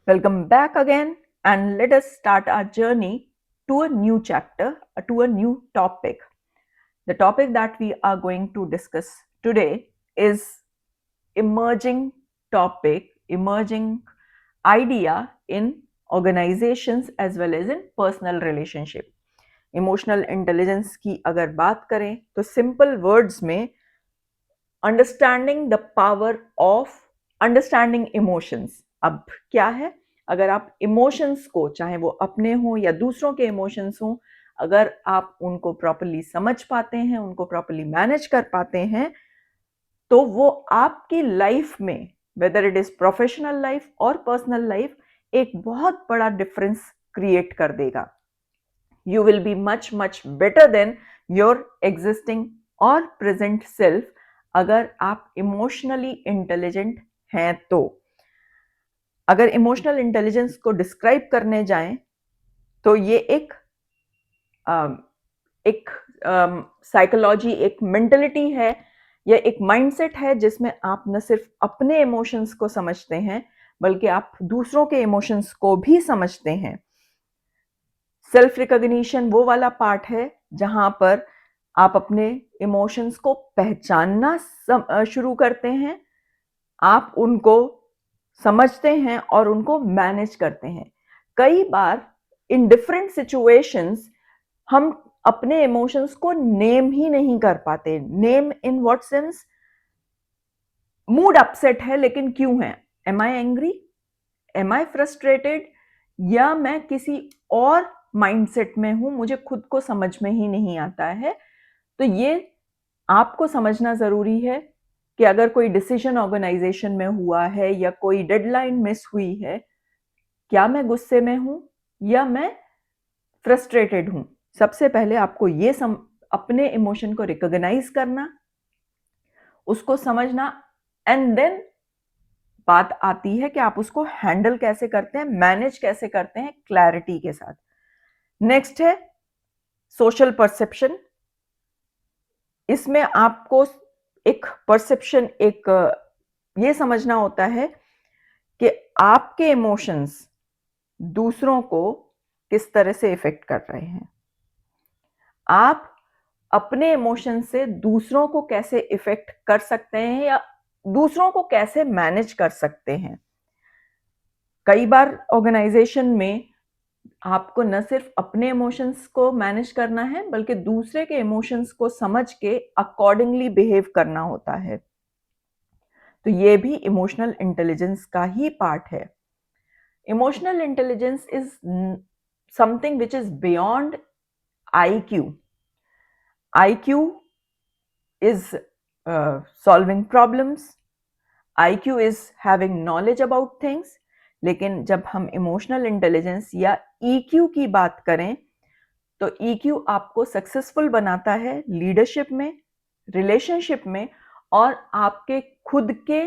Welcome back again, and let us start our journey to a new chapter, to a new topic. The topic that we are going to discuss today is emerging emerging idea in organizations as well as in personal relationship. Emotional intelligence की अगर बात करें तो simple words में understanding the power of understanding emotions. अब क्या है, अगर आप इमोशंस को, चाहे वो अपने हों या दूसरों के इमोशंस हों, अगर आप उनको प्रॉपर्ली समझ पाते हैं, उनको प्रॉपर्ली मैनेज कर पाते हैं, तो वो आपकी लाइफ में, whether it is professional life और पर्सनल लाइफ, एक बहुत बड़ा डिफरेंस क्रिएट कर देगा। You will be much much better than your existing और प्रेजेंट सेल्फ अगर आप इमोशनली इंटेलिजेंट हैं। तो अगर इमोशनल इंटेलिजेंस को डिस्क्राइब करने जाएं तो ये एक साइकोलॉजी, एक मेंटलिटी है या एक माइंडसेट है जिसमें आप न सिर्फ अपने इमोशंस को समझते हैं बल्कि आप दूसरों के इमोशंस को भी समझते हैं। सेल्फ रिकॉग्निशन वो वाला पार्ट है जहां पर आप अपने इमोशंस को पहचानना शुरू करते हैं, आप उनको समझते हैं और उनको मैनेज करते हैं। कई बार इन डिफरेंट सिचुएशंस हम अपने इमोशंस को नेम ही नहीं कर पाते। Name in what sense? Mood upset है लेकिन क्यों है? एम आई एंग्री, एम आई फ्रस्ट्रेटेड, या मैं किसी और माइंडसेट में हूं, मुझे खुद को समझ में ही नहीं आता है। तो ये आपको समझना जरूरी है कि अगर कोई डिसीजन ऑर्गेनाइजेशन में हुआ है या कोई डेडलाइन मिस हुई है, क्या मैं गुस्से में हूं या मैं फ्रस्ट्रेटेड हूं। सबसे पहले आपको ये अपने इमोशन को रिकॉग्नाइज करना, उसको समझना, एंड देन बात आती है कि आप उसको हैंडल कैसे करते हैं, मैनेज कैसे करते हैं क्लैरिटी के साथ। नेक्स्ट है सोशल परसेप्शन। इसमें आपको एक परसेप्शन, ये समझना होता है कि आपके इमोशंस दूसरों को किस तरह से इफेक्ट कर रहे हैं, आप अपने इमोशन से दूसरों को कैसे इफेक्ट कर सकते हैं या दूसरों को कैसे मैनेज कर सकते हैं। कई बार ऑर्गेनाइजेशन में आपको न सिर्फ अपने इमोशंस को मैनेज करना है बल्कि दूसरे के इमोशंस को समझ के अकॉर्डिंगली बिहेव करना होता है। तो ये भी इमोशनल इंटेलिजेंस का ही पार्ट है। Emotional intelligence is something which is beyond IQ. IQ is solving problems. IQ is having knowledge about things. लेकिन जब हम इमोशनल इंटेलिजेंस या EQ की बात करें तो EQ आपको सक्सेसफुल बनाता है लीडरशिप में, रिलेशनशिप में, और आपके खुद के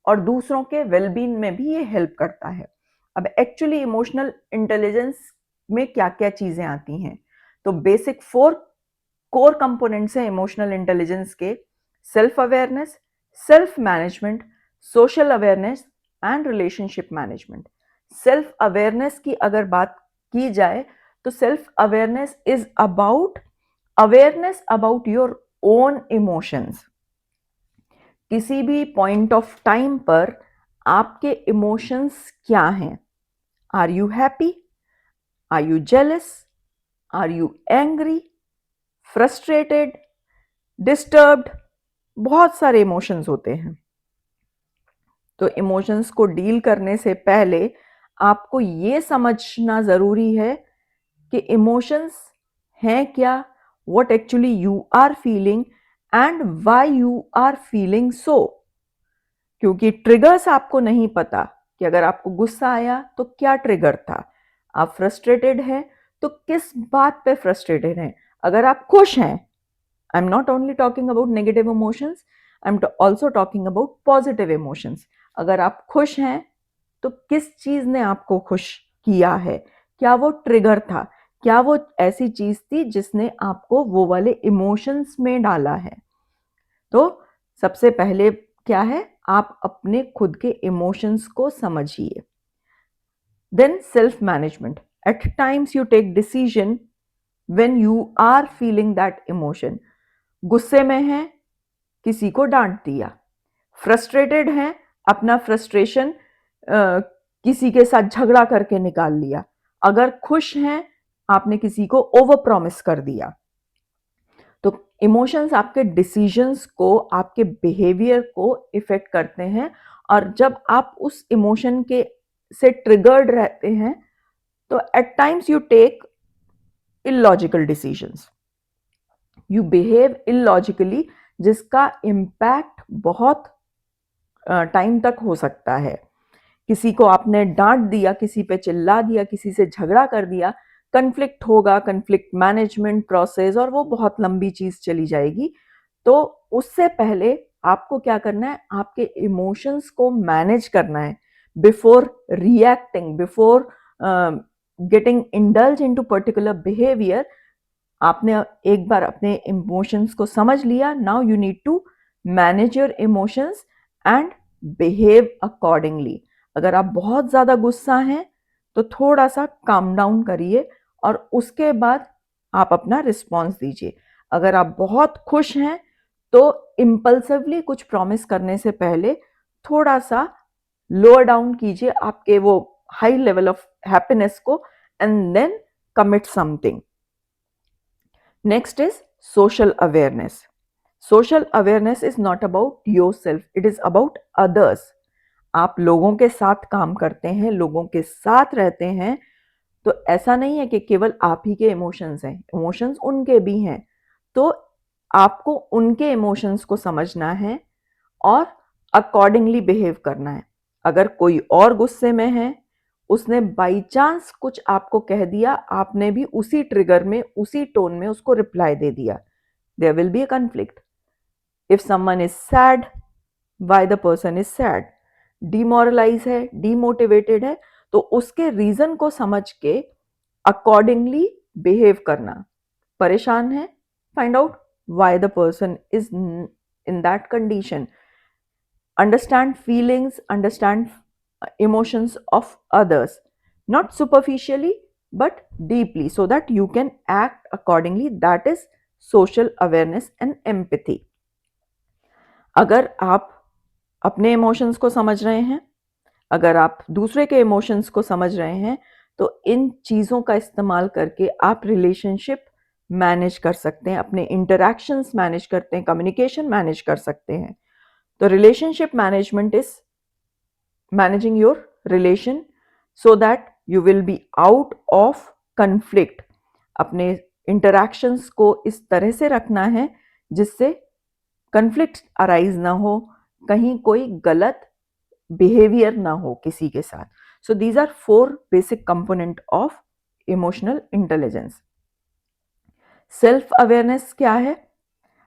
और दूसरों के वेलबींग में भी ये हेल्प करता है। अब एक्चुअली इमोशनल इंटेलिजेंस में क्या क्या चीजें आती हैं, तो बेसिक 4 कोर कंपोनेंट्स हैं इमोशनल इंटेलिजेंस के: self awareness, self management, social awareness and relationship management. Self awareness की अगर बात की जाए तो self awareness is awareness about your own emotions. किसी भी पॉइंट ऑफ टाइम पर आपके इमोशंस क्या हैं? Are you happy? Are you jealous? Are you angry? Frustrated? Disturbed? बहुत सारे इमोशंस होते हैं। तो इमोशंस को डील करने से पहले आपको ये समझना जरूरी है कि इमोशंस हैं क्या, what actually you are feeling and why you are feeling so. क्योंकि ट्रिगर्स आपको नहीं पता कि अगर आपको गुस्सा आया तो क्या ट्रिगर था, आप फ्रस्ट्रेटेड हैं तो किस बात पे फ्रस्ट्रेटेड हैं। अगर आप खुश हैं, I am not only talking about negative emotions, I am also talking about positive emotions. अगर आप खुश हैं तो किस चीज ने आपको खुश किया है, क्या वो ट्रिगर था, क्या वो ऐसी चीज थी जिसने आपको वो वाले इमोशंस में डाला है। तो सबसे पहले क्या है, आप अपने खुद के इमोशंस को समझिए। Then self management. At times you take decision when you are feeling that emotion. गुस्से में हैं, किसी को डांट दिया, फ्रस्ट्रेटेड हैं, अपना फ्रस्ट्रेशन किसी के साथ झगड़ा करके निकाल लिया, अगर खुश हैं, आपने किसी को ओवर प्रॉमिस कर दिया। तो इमोशंस आपके डिसीजंस को, आपके बिहेवियर को इफेक्ट करते हैं, और जब आप उस इमोशन के से ट्रिगर्ड रहते हैं, तो at times you take illogical decisions, you behave illogically, जिसका इम्पैक्ट बहुत टाइम तक हो सकता है। किसी को आपने डांट दिया, किसी पे चिल्ला दिया, किसी से झगड़ा कर दिया, कन्फ्लिक्ट होगा, कन्फ्लिक्ट मैनेजमेंट प्रोसेस, और वो बहुत लंबी चीज चली जाएगी। तो उससे पहले आपको क्या करना है, आपके इमोशंस को मैनेज करना है before reacting, before getting indulge into particular behaviour. आपने एक बार अपने इमोशंस को समझ लिया, now you need to manage your emotions and behave accordingly. अगर आप बहुत ज्यादा गुस्सा हैं तो थोड़ा सा काम डाउन करिए और उसके बाद आप अपना रिस्पॉन्स दीजिए। अगर आप बहुत खुश हैं तो इम्पल्सिवली कुछ प्रॉमिस करने से पहले थोड़ा सा लोअर डाउन कीजिए आपके वो हाई लेवल ऑफ हैप्पीनेस को, and then commit something. Next is social awareness. Social awareness is not about yourself, it is about others. आप लोगों के साथ काम करते हैं, लोगों के साथ रहते हैं, तो ऐसा नहीं है कि केवल आप ही के इमोशंस हैं, इमोशंस उनके भी हैं। तो आपको उनके इमोशंस को समझना है और अकॉर्डिंगली बिहेव करना है। अगर कोई और गुस्से में है, उसने बाई चांस कुछ आपको कह दिया, आपने भी उसी ट्रिगर में, उसी टोन में उसको रिप्लाई दे दिया, there will be a conflict. If someone is sad, why the person is sad, demoralize है, डिमोटिवेटेड है, तो उसके रीजन को समझ के अकॉर्डिंगली बिहेव करना। परेशान है, find out why the person is in that condition. Understand feelings, understand emotions of others, not superficially but deeply, so that you can act accordingly. That is social awareness and empathy. अगर आप अपने emotions को समझ रहे हैं, अगर आप दूसरे के इमोशंस को समझ रहे हैं, तो इन चीज़ों का इस्तेमाल करके आप रिलेशनशिप मैनेज कर सकते हैं, अपने इंटरैक्शंस मैनेज करते हैं, कम्युनिकेशन मैनेज कर सकते हैं। तो relationship management is managing your relation so that you will be out of conflict. अपने इंटरैक्शंस को इस तरह से रखना है जिससे कन्फ्लिक्ट अराइज ना हो, कहीं कोई गलत बिहेवियर ना हो किसी के साथ। So these are 4 basic component of emotional intelligence. Self awareness क्या है?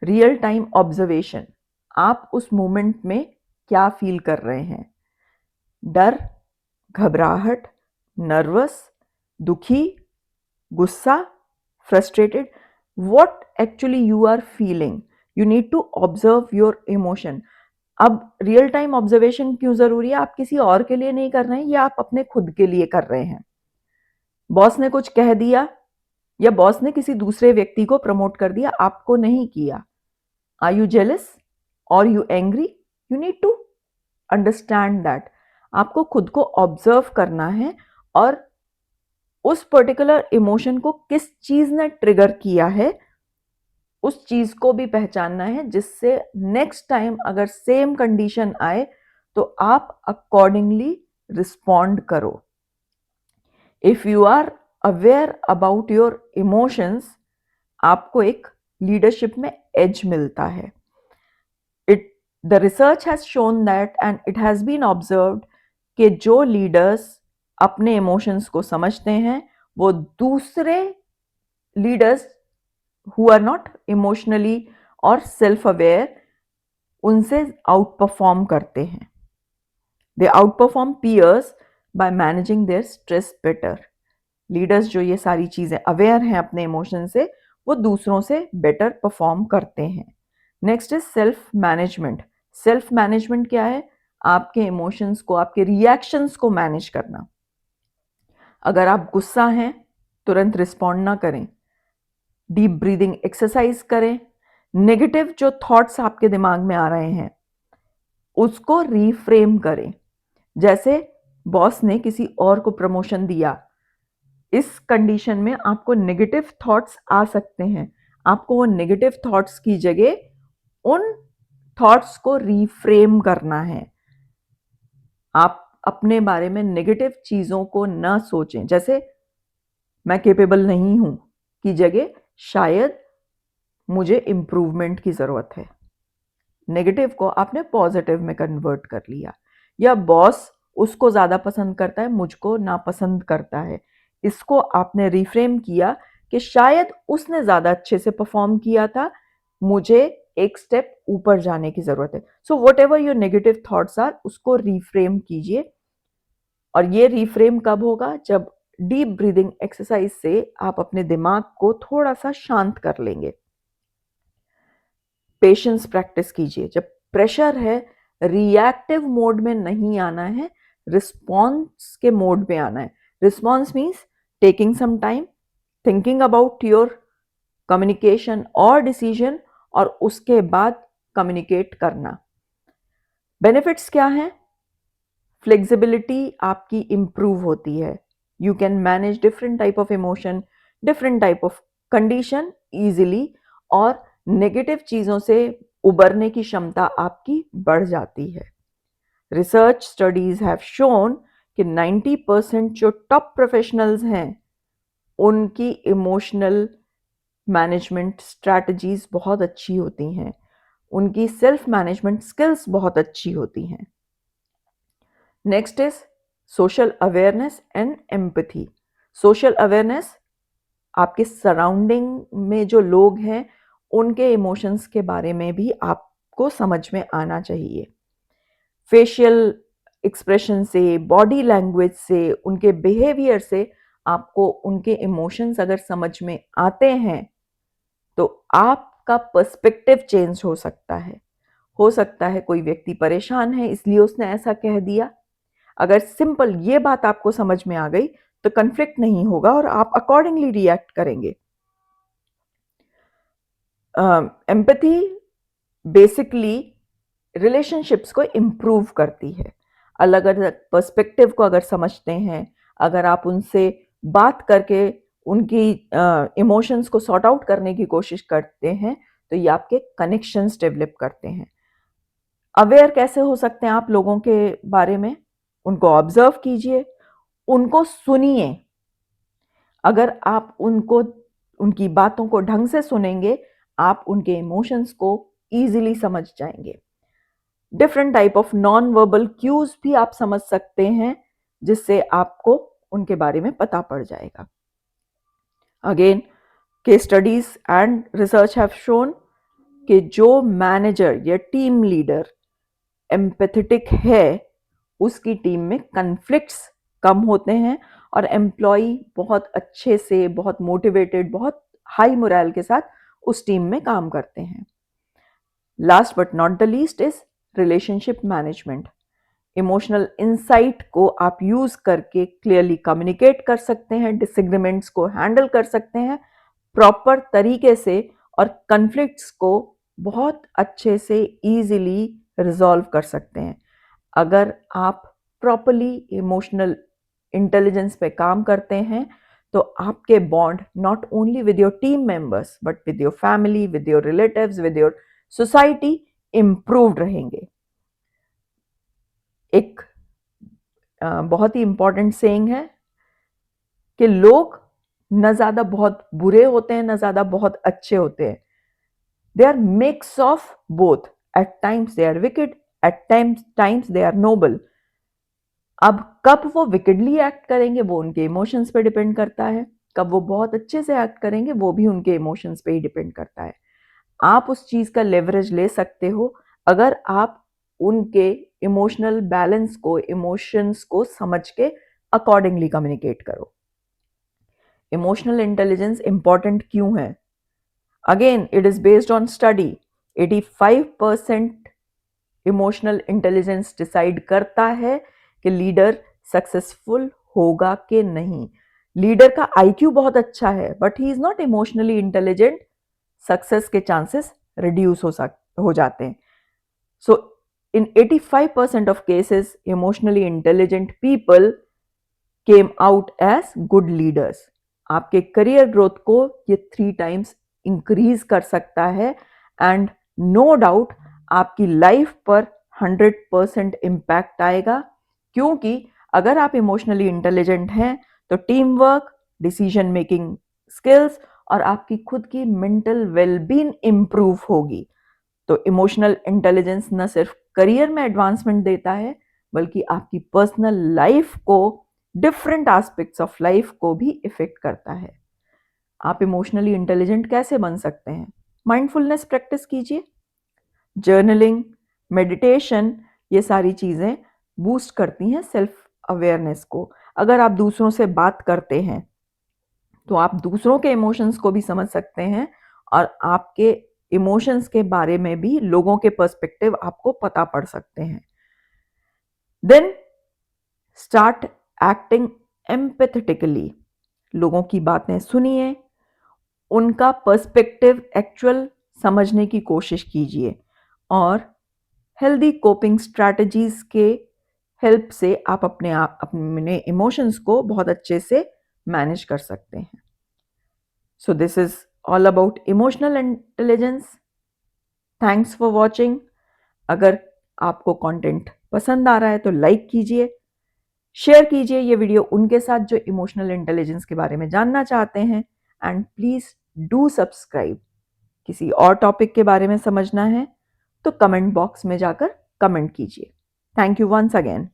रियल टाइम ऑब्जर्वेशन, आप उस मोमेंट में क्या फील कर रहे हैं, डर, घबराहट, नर्वस, दुखी, गुस्सा, frustrated, what actually you are feeling. You need to observe your emotion. अब रियल टाइम ऑब्जर्वेशन क्यों जरूरी है? आप किसी और के लिए नहीं कर रहे हैं, या आप अपने खुद के लिए कर रहे हैं। बॉस ने कुछ कह दिया या बॉस ने किसी दूसरे व्यक्ति को प्रमोट कर दिया, आपको नहीं किया। आर यू जेलस और you angry? You need to understand that. आपको खुद को ऑब्जर्व करना है और उस पर्टिकुलर इमोशन को किस चीज ने ट्रिगर किया है, उस चीज को भी पहचानना है, जिससे नेक्स्ट टाइम अगर सेम कंडीशन आए तो आप अकॉर्डिंगली रिस्पॉन्ड करो। If you are aware about your emotions, आपको एक लीडरशिप में एज मिलता है। The research has shown that and it has been observed कि जो लीडर्स अपने इमोशंस को समझते हैं, वो दूसरे leaders who are not emotionally और सेल्फ अवेयर, उनसे आउट परफॉर्म करते हैं। They outperform peers by managing their stress better. Leaders जो ये सारी चीजें अवेयर हैं अपने इमोशन से, वो दूसरों से बेटर परफॉर्म करते हैं। Next is self management. Self management क्या है? आपके इमोशंस को, आपके रिएक्शंस को मैनेज करना। अगर आप गुस्सा हैं, तुरंत रिस्पॉन्ड ना करें। डीप ब्रीदिंग एक्सरसाइज करें। नेगेटिव जो थॉट्स आपके दिमाग में आ रहे हैं उसको रीफ्रेम करें। जैसे बॉस ने किसी और को प्रमोशन दिया, इस कंडीशन में आपको नेगेटिव थॉट्स आ सकते हैं। आपको वो नेगेटिव थॉट्स की जगह उन थॉट्स को रीफ्रेम करना है। आप अपने बारे में नेगेटिव चीजों को ना सोचें। जैसे मैं कैपेबल नहीं हूं की जगह शायद मुझे इंप्रूवमेंट की जरूरत है। नेगेटिव को आपने पॉजिटिव में कन्वर्ट कर लिया। या बॉस उसको ज्यादा पसंद करता है, मुझको नापसंद करता है, इसको आपने रिफ्रेम किया कि शायद उसने ज्यादा अच्छे से परफॉर्म किया था, मुझे एक स्टेप ऊपर जाने की जरूरत है। So whatever your negative thoughts are, उसको रिफ्रेम कीजिए। और ये रिफ्रेम कब होगा? जब डीप ब्रीदिंग एक्सरसाइज से आप अपने दिमाग को थोड़ा सा शांत कर लेंगे। पेशेंस प्रैक्टिस कीजिए। जब प्रेशर है, रिएक्टिव मोड में नहीं आना है, रिस्पॉन्स के मोड में आना है। Response means taking some time, thinking about your communication और डिसीजन, और उसके बाद कम्युनिकेट करना। बेनिफिट्स क्या हैं? फ्लेक्सिबिलिटी आपकी इंप्रूव होती है। You can manage different type of emotion, different type of condition easily, और नेगेटिव चीजों से उबरने की क्षमता आपकी बढ़ जाती है। रिसर्च स्टडीज हैव शोन कि 90% जो टॉप प्रोफेशनल्स हैं उनकी इमोशनल मैनेजमेंट स्ट्रैटेजीज बहुत अच्छी होती हैं, उनकी सेल्फ मैनेजमेंट स्किल्स बहुत अच्छी होती हैं। Next is social awareness and empathy. Social awareness, आपके सराउंडिंग में जो लोग हैं उनके इमोशंस के बारे में भी आपको समझ में आना चाहिए। फेशियल एक्सप्रेशन से, बॉडी लैंग्वेज से, उनके बिहेवियर से आपको उनके इमोशंस अगर समझ में आते हैं तो आपका पर्सपेक्टिव चेंज हो सकता है। हो सकता है कोई व्यक्ति परेशान है इसलिए उसने ऐसा कह दिया। अगर सिंपल ये बात आपको समझ में आ गई तो कन्फ्लिक्ट नहीं होगा और आप अकॉर्डिंगली रिएक्ट करेंगे। एम्पैथी बेसिकली रिलेशनशिप्स को इम्प्रूव करती है। अलग अलग पर्सपेक्टिव को अगर समझते हैं, अगर आप उनसे बात करके उनकी इमोशंस को सॉर्ट आउट करने की कोशिश करते हैं तो ये आपके कनेक्शंस डेवलप करते हैं। अवेयर कैसे हो सकते हैं आप लोगों के बारे में? उनको ऑब्जर्व कीजिए, उनको सुनिए। अगर आप उनको, उनकी बातों को ढंग से सुनेंगे, आप उनके इमोशंस को इजीली समझ जाएंगे। Different type of non verbal cues भी आप समझ सकते हैं जिससे आपको उनके बारे में पता पड़ जाएगा। Again, case studies and research have shown कि जो मैनेजर या टीम लीडर एम्पैथेटिक है उसकी टीम में कन्फ्लिक्ट्स कम होते हैं और एम्प्लॉय बहुत अच्छे से, बहुत मोटिवेटेड, बहुत हाई मोरल के साथ उस टीम में काम करते हैं। Last but not the least is relationship management. Emotional insight को आप यूज करके क्लियरली कम्युनिकेट कर सकते हैं, डिसएग्रीमेंट्स को हैंडल कर सकते हैं प्रॉपर तरीके से, और कन्फ्लिक्ट्स को बहुत अच्छे से इजीली रिजॉल्व कर सकते हैं। अगर आप प्रॉपरली इमोशनल इंटेलिजेंस पे काम करते हैं तो आपके bond not only with your team members but with your family, with your relatives, with your society improved रहेंगे। एक बहुत ही इंपॉर्टेंट सेइंग है कि लोग न ज्यादा बहुत बुरे होते हैं, न ज्यादा बहुत अच्छे होते हैं। They are mix of both. At times they are wicked, at times they are noble. अब कब वो विकेडली एक्ट करेंगे वो उनके इमोशंस पे डिपेंड करता है, कब वो बहुत अच्छे से एक्ट करेंगे वो भी उनके इमोशंस पे ही डिपेंड करता है। आप उस चीज का लेवरेज ले सकते हो अगर आप उनके इमोशनल बैलेंस को, इमोशंस को समझ के अकॉर्डिंगली कम्युनिकेट करो। इमोशनल इंटेलिजेंस इंपॉर्टेंट क्यों है? Again, it is based on study. 85% emotional intelligence decide करता है कि लीडर सक्सेसफुल होगा कि नहीं। लीडर का आईक्यू बहुत अच्छा है but he is not emotionally intelligent, success के चांसेस रिड्यूस हो जाते हैं। So in 85% of cases emotionally intelligent people came out as good leaders. आपके करियर ग्रोथ को ये 3 टाइम्स इंक्रीज कर सकता है एंड नो डाउट आपकी लाइफ पर 100% इम्पैक्ट आएगा, क्योंकि अगर आप इमोशनली इंटेलिजेंट हैं तो team work, decision making skills और आपकी खुद की मेंटल वेलबींग इंप्रूव होगी। तो इमोशनल इंटेलिजेंस न सिर्फ करियर में एडवांसमेंट देता है बल्कि आपकी पर्सनल लाइफ को, डिफरेंट एस्पेक्ट्स ऑफ लाइफ को भी इफेक्ट करता है। आप इमोशनली इंटेलिजेंट कैसे बन सकते हैं? माइंडफुलनेस प्रैक्टिस कीजिए, जर्नलिंग, मेडिटेशन, ये सारी चीजें बूस्ट करती हैं सेल्फ अवेयरनेस को। अगर आप दूसरों से बात करते हैं तो आप दूसरों के इमोशंस को भी समझ सकते हैं और आपके इमोशंस के बारे में भी लोगों के पर्सपेक्टिव आपको पता पड़ सकते हैं। Then start acting empathetically. लोगों की बातें सुनिए, उनका पर्सपेक्टिव एक्चुअल समझने की कोशिश कीजिए और हेल्दी कोपिंग स्ट्रैटेजीज के हेल्प से आप अपने इमोशंस को बहुत अच्छे से मैनेज कर सकते हैं। So this is all about emotional intelligence. Thanks for watching. अगर आपको कंटेंट पसंद आ रहा है तो लाइक कीजिए, शेयर कीजिए ये वीडियो उनके साथ जो इमोशनल इंटेलिजेंस के बारे में जानना चाहते हैं एंड प्लीज डू सब्सक्राइब। किसी और टॉपिक के बारे में समझना है तो कमेंट बॉक्स में जाकर कमेंट कीजिए। Thank you once again.